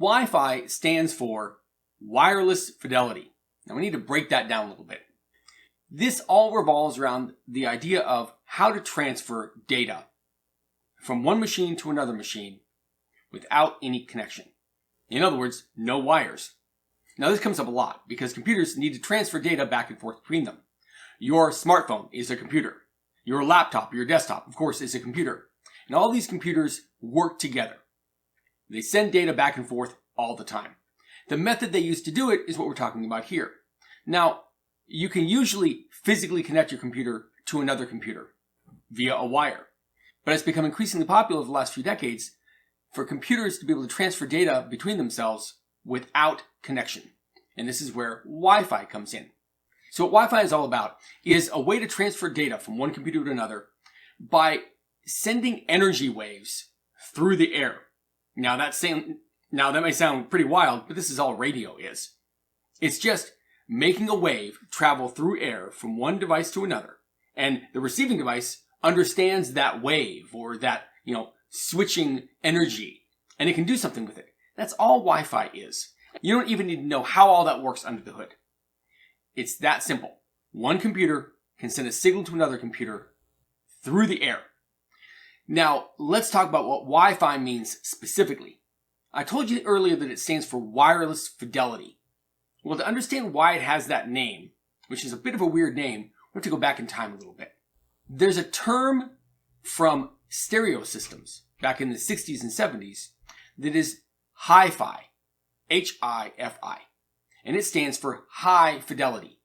Wi-Fi stands for wireless fidelity. Now we need to break that down a little bit. This all revolves around the idea of how to transfer data from one machine to another machine without any connection. In other words, no wires. Now this comes up a lot because computers need to transfer data back and forth between them. Your smartphone is a computer. Your laptop, your desktop, of course, is a computer. And all these computers work together. They send data back and forth all the time. The method they use to do it is what we're talking about here. Now, you can usually physically connect your computer to another computer via a wire. But it's become increasingly popular over the last few decades for computers to be able to transfer data between themselves without connection. And this is where Wi-Fi comes in. So what Wi-Fi is all about is a way to transfer data from one computer to another by sending energy waves through the air. Now that may sound pretty wild, but this is all radio is. It's just making a wave travel through air from one device to another. And the receiving device understands that wave or that, switching energy. And it can do something with it. That's all Wi-Fi is. You don't even need to know how all that works under the hood. It's that simple. One computer can send a signal to another computer through the air. Now, let's talk about what Wi-Fi means specifically. I told you earlier that it stands for wireless fidelity. Well, to understand why it has that name, which is a bit of a weird name, we have to go back in time a little bit. There's a term from stereo systems back in the 60s and 70s that is Hi-Fi, H-I-F-I, and it stands for high fidelity.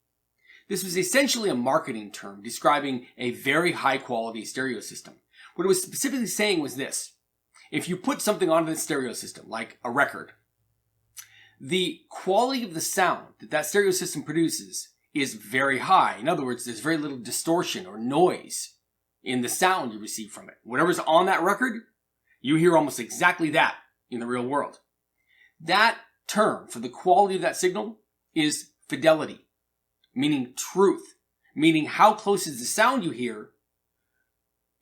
This was essentially a marketing term describing a very high quality stereo system. What it was specifically saying was this: if you put something onto the stereo system, like a record, the quality of the sound that stereo system produces is very high. In other words, there's very little distortion or noise in the sound you receive from it. Whatever's on that record, you hear almost exactly that in the real world. That term for the quality of that signal is fidelity, meaning truth, meaning how close is the sound you hear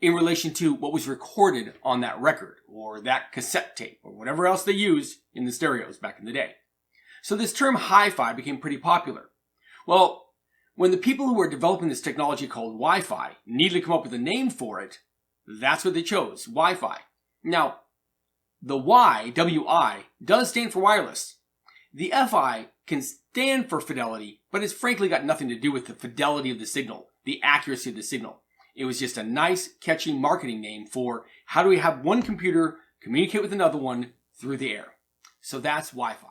in relation to what was recorded on that record or that cassette tape or whatever else they used in the stereos back in the day. So this term hi-fi became pretty popular. Well, when the people who were developing this technology called Wi-Fi needed to come up with a name for it, that's what they chose, Wi-Fi. Now, the Y, W-I, does stand for wireless. The F-I can stand for fidelity, but it's frankly got nothing to do with the fidelity of the signal, the accuracy of the signal. It was just a nice, catchy marketing name for how do we have one computer communicate with another one through the air. So that's Wi-Fi.